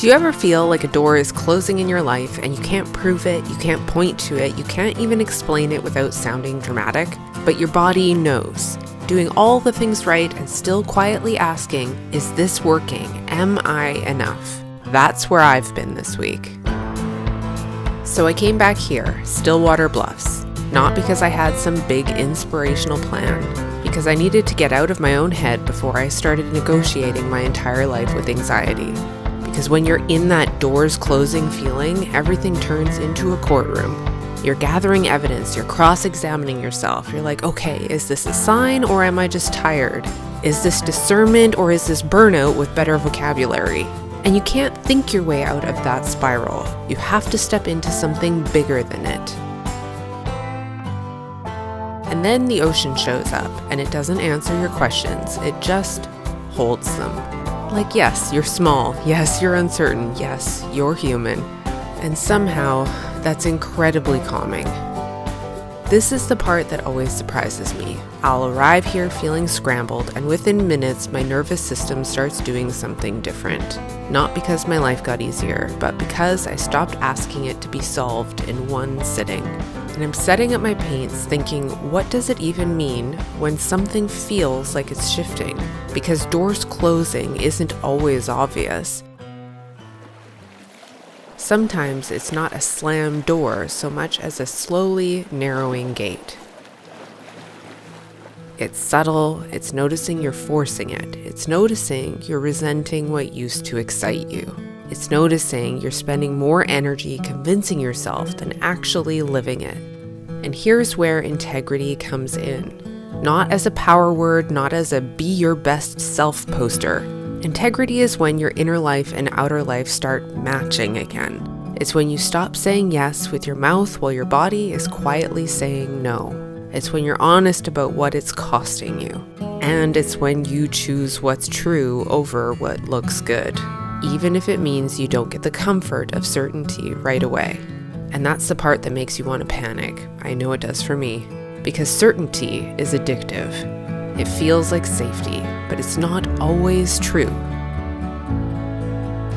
Do you ever feel like a door is closing in your life and you can't prove it, you can't point to it, you can't even explain it without sounding dramatic, but your body knows? Doing all the things right and still quietly asking, is this working? Am I enough? That's where I've been this week. So I came back here, Stillwater Bluffs, not because I had some big inspirational plan, because I needed to get out of my own head before I started negotiating my entire life with anxiety. Because when you're in that doors closing feeling, everything turns into a courtroom. You're gathering evidence, you're cross-examining yourself. You're like, okay, is this a sign or am I just tired? Is this discernment or is this burnout with better vocabulary? And you can't think your way out of that spiral. You have to step into something bigger than it. And then the ocean shows up and it doesn't answer your questions, it just holds them. Like, yes, you're small, yes, you're uncertain, yes, you're human. And somehow, that's incredibly calming. This is the part that always surprises me. I'll arrive here feeling scrambled, and within minutes, my nervous system starts doing something different. Not because my life got easier, but because I stopped asking it to be solved in one sitting. And I'm setting up my paints thinking, what does it even mean when something feels like it's shifting? Because doors closing isn't always obvious. Sometimes it's not a slammed door so much as a slowly narrowing gate. It's subtle, it's noticing you're forcing it, it's noticing you're resenting what used to excite you. It's noticing you're spending more energy convincing yourself than actually living it. And here's where integrity comes in. Not as a power word, not as a be your best self poster. Integrity is when your inner life and outer life start matching again. It's when you stop saying yes with your mouth while your body is quietly saying no. It's when you're honest about what it's costing you. And it's when you choose what's true over what looks good, even if it means you don't get the comfort of certainty right away. And that's the part that makes you want to panic. I know it does for me. Because certainty is addictive. It feels like safety, but it's not always true.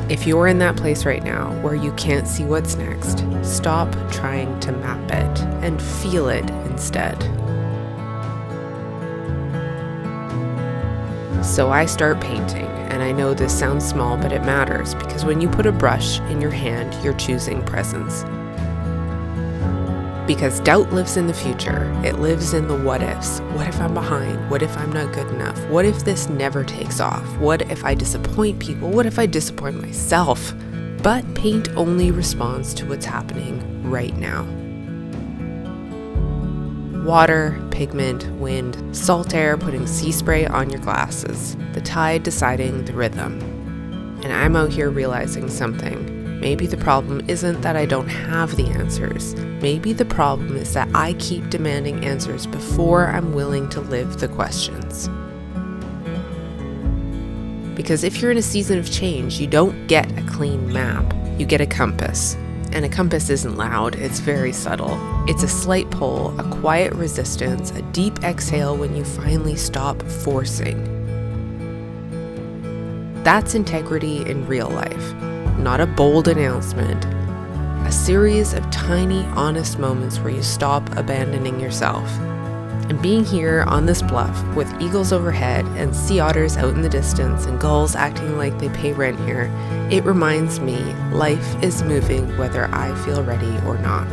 If you're in that place right now where you can't see what's next, stop trying to map it and feel it instead. So I start painting, and I know this sounds small, but it matters because when you put a brush in your hand, you're choosing presence. Because doubt lives in the future. It lives in the what ifs. What if I'm behind? What if I'm not good enough? What if this never takes off? What if I disappoint people? What if I disappoint myself? But paint only responds to what's happening right now. Water, pigment, wind, salt air putting sea spray on your glasses. The tide deciding the rhythm. And I'm out here realizing something. Maybe the problem isn't that I don't have the answers. Maybe the problem is that I keep demanding answers before I'm willing to live the questions. Because if you're in a season of change, you don't get a clean map. You get a compass. And a compass isn't loud, it's very subtle. It's a slight pull, a quiet resistance, a deep exhale when you finally stop forcing. That's integrity in real life. Not a bold announcement, a series of tiny, honest moments where you stop abandoning yourself. And being here on this bluff with eagles overhead and sea otters out in the distance and gulls acting like they pay rent here, it reminds me life is moving whether I feel ready or not.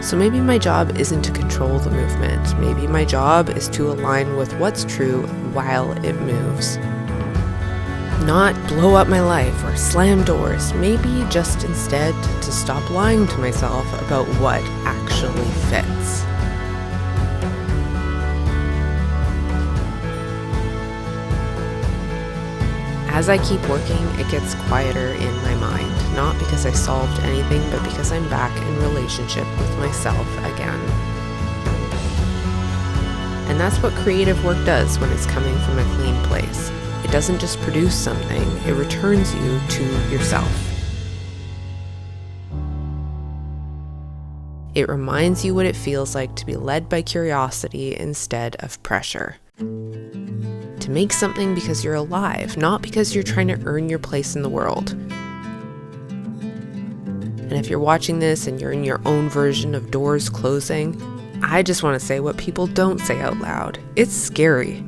So maybe my job isn't to control the movement. Maybe my job is to align with what's true while it moves. Not blow up my life or slam doors. Maybe just instead to stop lying to myself about what actually fits. As I keep working, it gets quieter in my mind. Not because I solved anything, but because I'm back in relationship with myself again. And that's what creative work does when it's coming from a clean place. It doesn't just produce something, it returns you to yourself. It reminds you what it feels like to be led by curiosity instead of pressure. To make something because you're alive, not because you're trying to earn your place in the world. And if you're watching this and you're in your own version of doors closing, I just want to say what people don't say out loud. It's scary.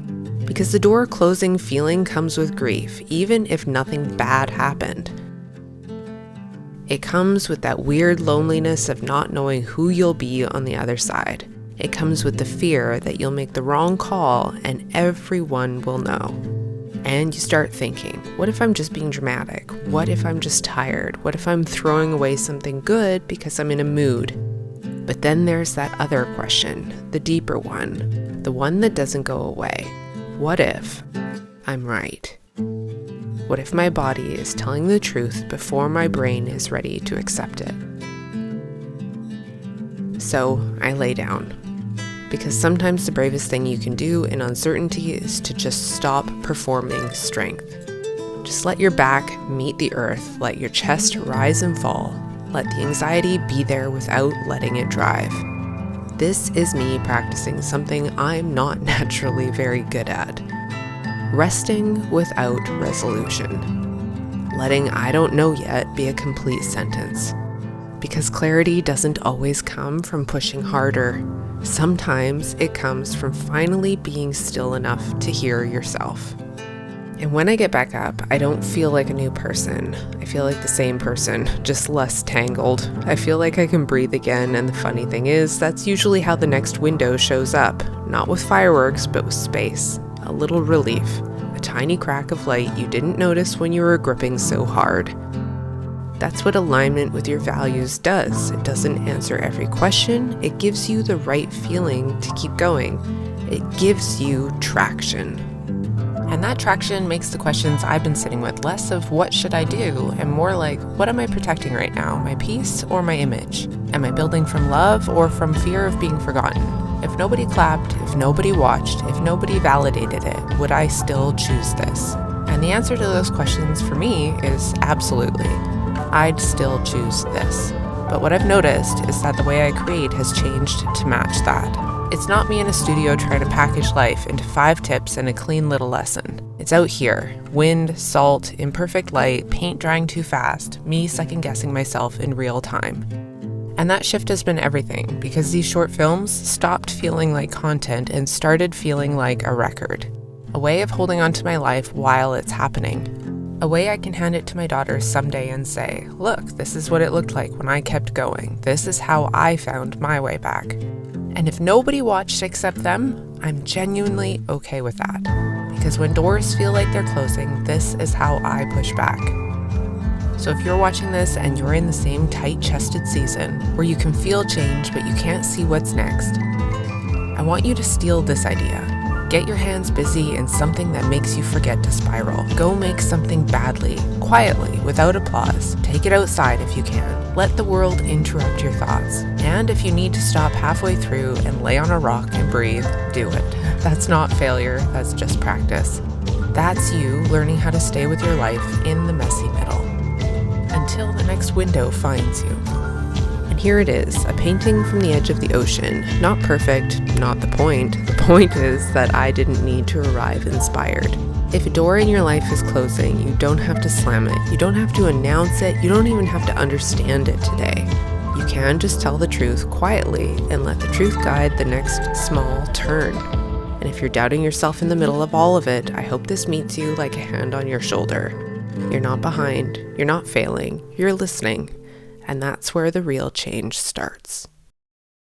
Because the door closing feeling comes with grief, even if nothing bad happened. It comes with that weird loneliness of not knowing who you'll be on the other side. It comes with the fear that you'll make the wrong call and everyone will know. And you start thinking, what if I'm just being dramatic? What if I'm just tired? What if I'm throwing away something good because I'm in a mood? But then there's that other question, the deeper one, the one that doesn't go away. What if I'm right? What if my body is telling the truth before my brain is ready to accept it? So I lay down. Because sometimes the bravest thing you can do in uncertainty is to just stop performing strength. Just let your back meet the earth, let your chest rise and fall, let the anxiety be there without letting it drive. This is me practicing something I'm not naturally very good at. Resting without resolution. Letting "I don't know yet" be a complete sentence. Because clarity doesn't always come from pushing harder. Sometimes it comes from finally being still enough to hear yourself. And when I get back up, I don't feel like a new person. I feel like the same person, just less tangled. I feel like I can breathe again, and the funny thing is, that's usually how the next window shows up. Not with fireworks, but with space. A little relief. A tiny crack of light you didn't notice when you were gripping so hard. That's what alignment with your values does. It doesn't answer every question. It gives you the right feeling to keep going. It gives you traction. And that traction makes the questions I've been sitting with less of what should I do and more like, what am I protecting right now? My peace or my image? Am I building from love or from fear of being forgotten? If nobody clapped, if nobody watched, if nobody validated it, would I still choose this? And the answer to those questions for me is absolutely. I'd still choose this. But what I've noticed is that the way I create has changed to match that. It's not me in a studio trying to package life into 5 tips and a clean little lesson. It's out here. Wind, salt, imperfect light, paint drying too fast, me second-guessing myself in real time. And that shift has been everything, because these short films stopped feeling like content and started feeling like a record. A way of holding on to my life while it's happening. A way I can hand it to my daughters someday and say, look, this is what it looked like when I kept going. This is how I found my way back. And if nobody watched except them, I'm genuinely okay with that. Because when doors feel like they're closing, this is how I push back. So if you're watching this and you're in the same tight-chested season where you can feel change but you can't see what's next, I want you to steal this idea. Get your hands busy in something that makes you forget to spiral. Go make something badly, quietly, without applause. Take it outside if you can. Let the world interrupt your thoughts. And if you need to stop halfway through and lay on a rock and breathe, do it. That's not failure, that's just practice. That's you learning how to stay with your life in the messy middle. Until the next window finds you. And here it is, a painting from the edge of the ocean. Not perfect, not the point. The point is that I didn't need to arrive inspired. If a door in your life is closing, you don't have to slam it. You don't have to announce it. You don't even have to understand it today. You can just tell the truth quietly and let the truth guide the next small turn. And if you're doubting yourself in the middle of all of it, I hope this meets you like a hand on your shoulder. You're not behind. You're not failing. You're listening. And that's where the real change starts.